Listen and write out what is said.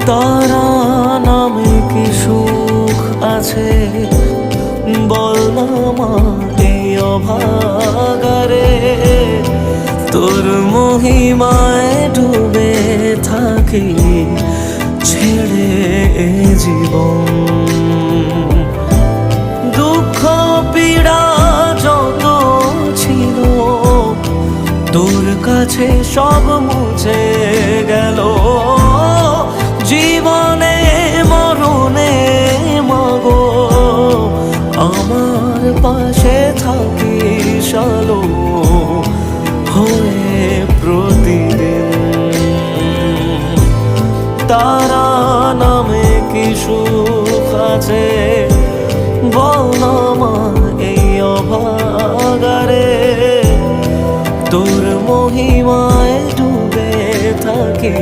তারা নামে কি সুখ আছে বল না মা এই অভাগারে। তোর মহিমায় ডুবে থাকি ছেড়ে এ জীবন। দুঃখ পীড়া যত ছিল তোর কাছে সব মুছে গেল। জীবনে মরণে মাগো আমার পাশে থাকিস আলো হয়ে প্রতিদিন। তারা নামে কি সুখ আছে বল না মা এই অভাগারে। তোর মহিমায় ডুবে থাকি